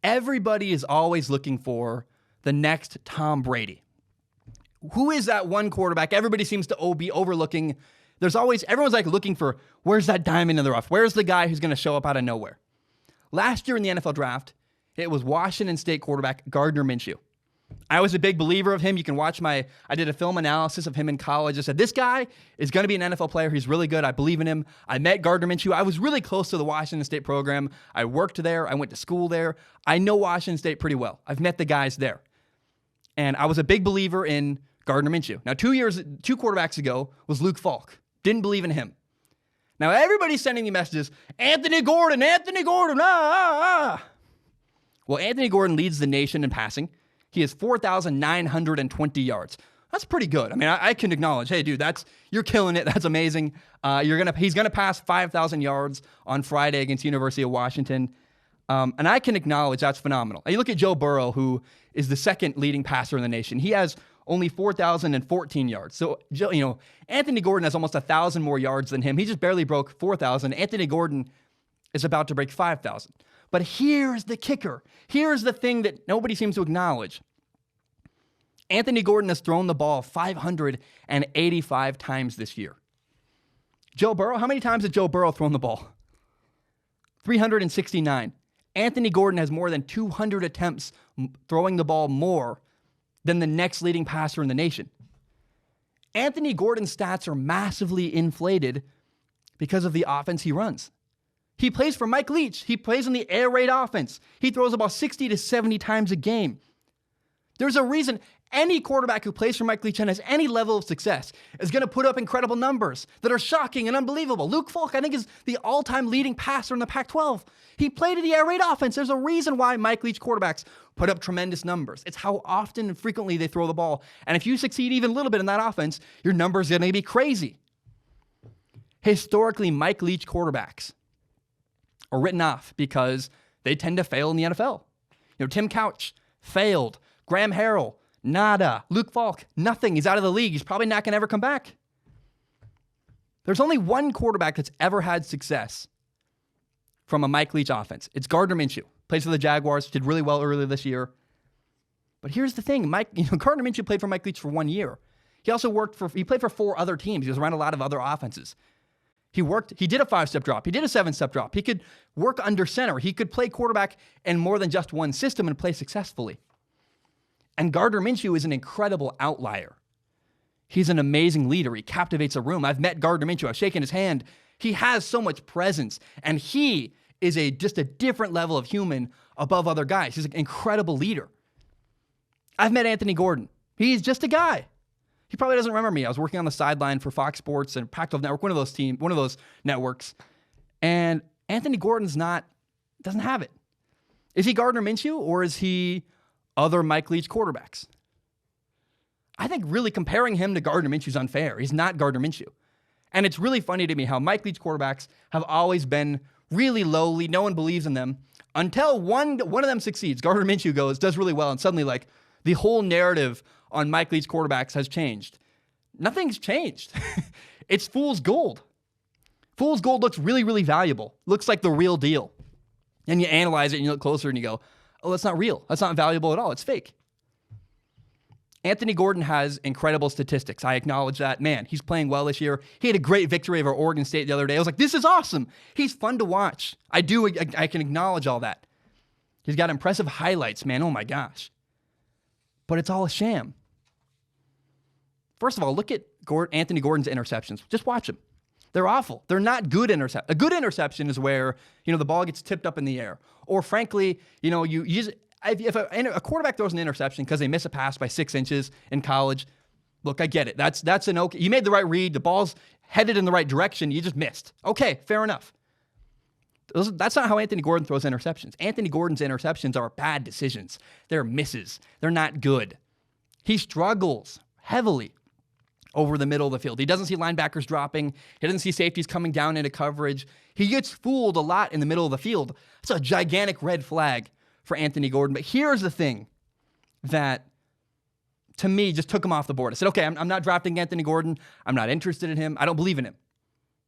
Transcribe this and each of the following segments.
everybody is always looking for the next Tom Brady. Who is that one quarterback everybody seems to be overlooking? Everyone's like looking for, where's that diamond in the rough? Where's the guy who's going to show up out of nowhere? Last year in the NFL draft, it was Washington State quarterback Gardner Minshew. I was a big believer of him. You can watch I did a film analysis of him in college. I said, this guy is going to be an NFL player. He's really good. I believe in him. I met Gardner Minshew. I was really close to the Washington State program. I worked there. I went to school there. I know Washington State pretty well. I've met the guys there. And I was a big believer in Gardner Minshew. Now, 2 quarterbacks ago was Luke Falk. Didn't believe in him. Now, everybody's sending me messages, Anthony Gordon, Well, Anthony Gordon leads the nation in passing. He has 4,920 yards. That's pretty good. I mean, I can acknowledge, hey, dude, you're killing it. That's amazing. He's gonna pass 5,000 yards on Friday against University of Washington, and I can acknowledge that's phenomenal. And you look at Joe Burrow, who is the second leading passer in the nation. He has only 4,014 yards. So, Anthony Gordon has almost 1,000 more yards than him. He just barely broke 4,000. Anthony Gordon is about to break 5,000. But here's the kicker. Here's the thing that nobody seems to acknowledge. Anthony Gordon has thrown the ball 585 times this year. Joe Burrow, how many times has Joe Burrow thrown the ball? 369. Anthony Gordon has more than 200 attempts throwing the ball more than the next leading passer in the nation. Anthony Gordon's stats are massively inflated because of the offense he runs. He plays for Mike Leach. He plays in the air raid offense. He throws about 60 to 70 times a game. There's a reason any quarterback who plays for Mike Leach and has any level of success is going to put up incredible numbers that are shocking and unbelievable. Luke Falk, I think, is the all-time leading passer in the Pac-12. He played in the air raid offense. There's a reason why Mike Leach quarterbacks put up tremendous numbers. It's how often and frequently they throw the ball. And if you succeed even a little bit in that offense, your numbers are going to be crazy. Historically, Mike Leach quarterbacks are written off because they tend to fail in the NFL. Tim Couch failed. Graham Harrell, nada. Luke Falk, nothing. He's out of the league. He's probably not going to ever come back. There's only one quarterback that's ever had success from a Mike Leach offense. It's Gardner Minshew. Plays for the Jaguars, did really well earlier this year. But here's the thing. Gardner Minshew played for Mike Leach for 1 year. He also he played for 4 other teams. He was around a lot of other offenses. He did a 5-step drop. He did a 7-step drop. He could work under center. He could play quarterback in more than just one system and play successfully. And Gardner Minshew is an incredible outlier. He's an amazing leader. He captivates a room. I've met Gardner Minshew. I've shaken his hand. He has so much presence, and he is just a different level of human above other guys. He's an incredible leader. I've met Anthony Gordon. He's just a guy. He probably doesn't remember me. I was working on the sideline for Fox Sports and Pac-12 Network, one of those networks. And Anthony Gordon's doesn't have it. Is he Gardner Minshew, or is he other Mike Leach quarterbacks? I think really comparing him to Gardner Minshew is unfair. He's not Gardner Minshew. And it's really funny to me how Mike Leach quarterbacks have always been really lowly. No one believes in them until one of them succeeds. Gardner Minshew does really well, and suddenly the whole narrative on Mike Leach quarterbacks has changed. Nothing's changed. It's fool's gold. Fool's gold looks really, really valuable. Looks like the real deal. And you analyze it and you look closer and you go, oh, that's not real. That's not valuable at all. It's fake. Anthony Gordon has incredible statistics. I acknowledge that. Man, he's playing well this year. He had a great victory over Oregon State the other day. I was like, this is awesome. He's fun to watch. I can acknowledge all that. He's got impressive highlights, man. Oh my gosh. But it's all a sham. First of all, look at Anthony Gordon's interceptions. Just watch them. They're awful. They're not good interceptions. A good interception is where, the ball gets tipped up in the air. Or frankly, if a quarterback throws an interception because they miss a pass by 6 inches in college, look, I get it. That's an okay. You made the right read. The ball's headed in the right direction. You just missed. Okay, fair enough. That's not how Anthony Gordon throws interceptions. Anthony Gordon's interceptions are bad decisions. They're misses. They're not good. He struggles heavily over the middle of the field. He doesn't see linebackers dropping. He doesn't see safeties coming down into coverage. He gets fooled a lot in the middle of the field. It's a gigantic red flag for Anthony Gordon. But here's the thing that, to me, just took him off the board. I said, okay, I'm not drafting Anthony Gordon. I'm not interested in him. I don't believe in him.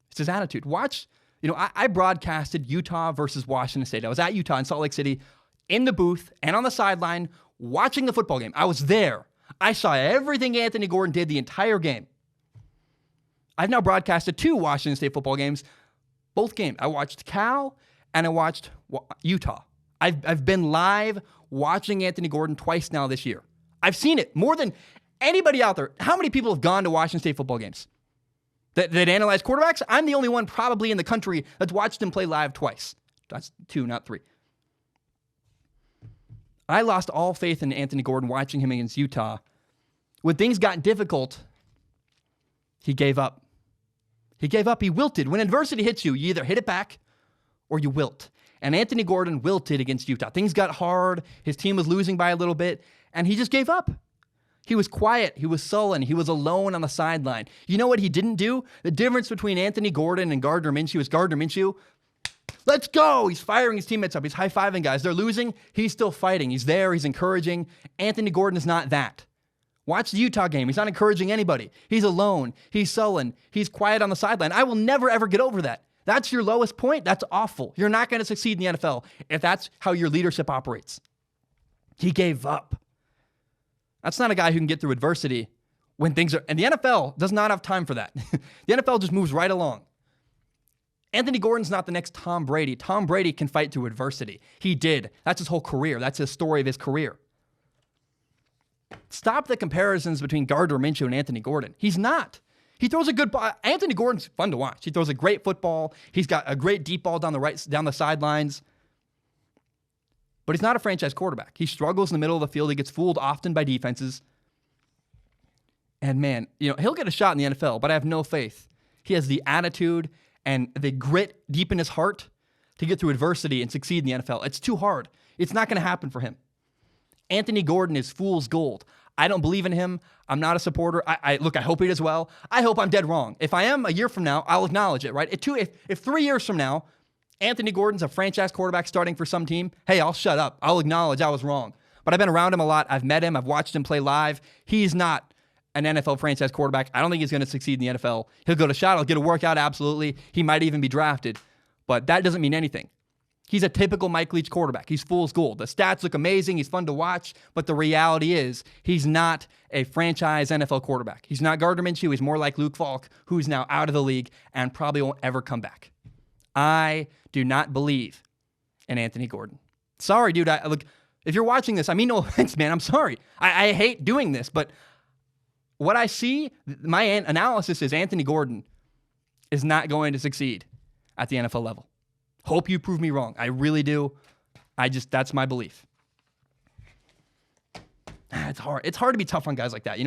It's his attitude. Watch. I broadcasted Utah versus Washington State. I was at Utah in Salt Lake City in the booth and on the sideline watching the football game. I was there. I saw everything Anthony Gordon did the entire game. I've now broadcasted 2 Washington State football games, both games. I watched Cal and I watched Utah. I've been live watching Anthony Gordon twice now this year. I've seen it more than anybody out there. How many people have gone to Washington State football games that analyze quarterbacks? I'm the only one probably in the country that's watched him play live twice. That's 2, not 3. I lost all faith in Anthony Gordon watching him against Utah. When things got difficult, he gave up. He gave up. He wilted. When adversity hits you, you either hit it back or you wilt. And Anthony Gordon wilted against Utah. Things got hard. His team was losing by a little bit, and he just gave up. He was quiet. He was sullen. He was alone on the sideline. You know what he didn't do? The difference between Anthony Gordon and Gardner Minshew is Gardner Minshew, let's go. He's firing his teammates up. He's high-fiving guys. They're losing. He's still fighting. He's there. He's encouraging. Anthony Gordon is not that. Watch the Utah game. He's not encouraging anybody. He's alone. He's sullen. He's quiet on the sideline. I will never, ever get over that. That's your lowest point. That's awful. You're not going to succeed in the NFL if that's how your leadership operates. He gave up. That's not a guy who can get through adversity when things are... And the NFL does not have time for that. The NFL just moves right along. Anthony Gordon's not the next Tom Brady. Tom Brady can fight through adversity. He did. That's his whole career. That's his story of his career. Stop the comparisons between Gardner Minshew and Anthony Gordon. He's not. He throws a good ball. Anthony Gordon's fun to watch. He throws a great football. He's got a great deep ball down the sidelines. But he's not a franchise quarterback. He struggles in the middle of the field. He gets fooled often by defenses. And man, he'll get a shot in the NFL, but I have no faith. He has the attitude and the grit deep in his heart to get through adversity and succeed in the NFL. It's too hard. It's not going to happen for him. Anthony Gordon is fool's gold. I don't believe in him. I'm not a supporter. I hope he does well. I hope I'm dead wrong. If I am a year from now, I'll acknowledge it, right? If 3 years from now, Anthony Gordon's a franchise quarterback starting for some team, hey, I'll shut up. I'll acknowledge I was wrong. But I've been around him a lot. I've met him. I've watched him play live. He's not an NFL franchise quarterback. I don't think he's going to succeed in the NFL. He'll go to shot. He'll get a workout, absolutely. He might even be drafted. But that doesn't mean anything. He's a typical Mike Leach quarterback. He's fool's gold. The stats look amazing. He's fun to watch. But the reality is he's not a franchise NFL quarterback. He's not Gardner Minshew. He's more like Luke Falk, who's now out of the league and probably won't ever come back. I do not believe in Anthony Gordon. Sorry, dude. Look, if you're watching this, I mean no offense, man. I'm sorry. I hate doing this. But what I see, my analysis is Anthony Gordon is not going to succeed at the NFL level. Hope you prove me wrong. I really do. That's my belief. It's hard. It's hard to be tough on guys like that.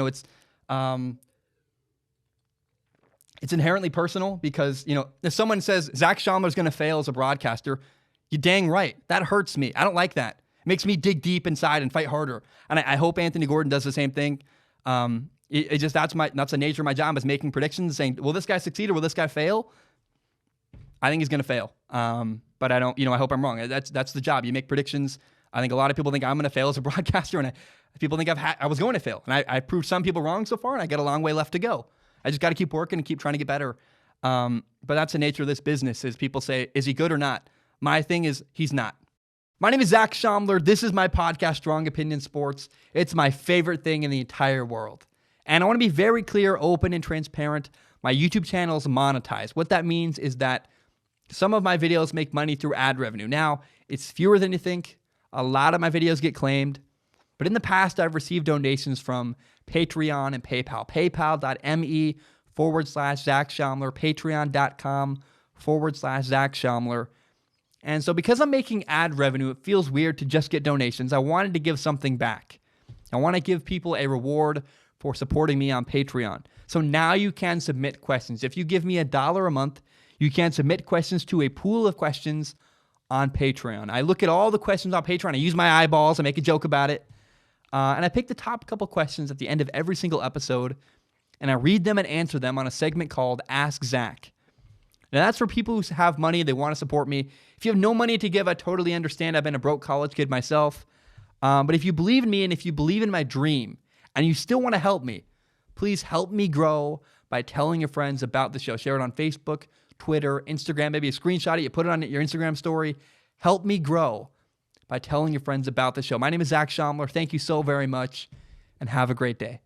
It's inherently personal because, if someone says Zach Schaumler's going to fail as a broadcaster, you're dang right. That hurts me. I don't like that. It makes me dig deep inside and fight harder. And I hope Anthony Gordon does the same thing. That's the nature of my job is making predictions, saying, will this guy succeed or will this guy fail? I think he's going to fail. But I don't, I hope I'm wrong. That's the job. You make predictions. I think a lot of people think I'm going to fail as a broadcaster, and people think I was going to fail. And I proved some people wrong so far, and I got a long way left to go. I just got to keep working and keep trying to get better. But that's the nature of this business is people say, is he good or not? My thing is he's not. My name is Zach Schaumler. This is my podcast, Strong Opinion Sports. It's my favorite thing in the entire world. And I want to be very clear, open, and transparent. My YouTube channel is monetized. What that means is that some of my videos make money through ad revenue. Now, it's fewer than you think. A lot of my videos get claimed. But in the past, I've received donations from Patreon and PayPal. PayPal.me/Zach Schaumler. Patreon.com/Zach Schaumler. And so because I'm making ad revenue, it feels weird to just get donations. I wanted to give something back. I want to give people a reward for supporting me on Patreon. So now you can submit questions. If you give me $1 a month, you can submit questions to a pool of questions on Patreon. I look at all the questions on Patreon. I use my eyeballs. I make a joke about it. And I pick the top couple questions at the end of every single episode, and I read them and answer them on a segment called Ask Zach. Now, that's for people who have money. They want to support me. If you have no money to give, I totally understand. I've been a broke college kid myself. But if you believe in me and if you believe in my dream and you still want to help me, please help me grow by telling your friends about the show. Share it on Facebook, Twitter, Instagram, maybe a screenshot it, you put it on your Instagram story. Help me grow. by telling your friends about the show. My name is Zach Schomler. Thank you so very much, and have a great day.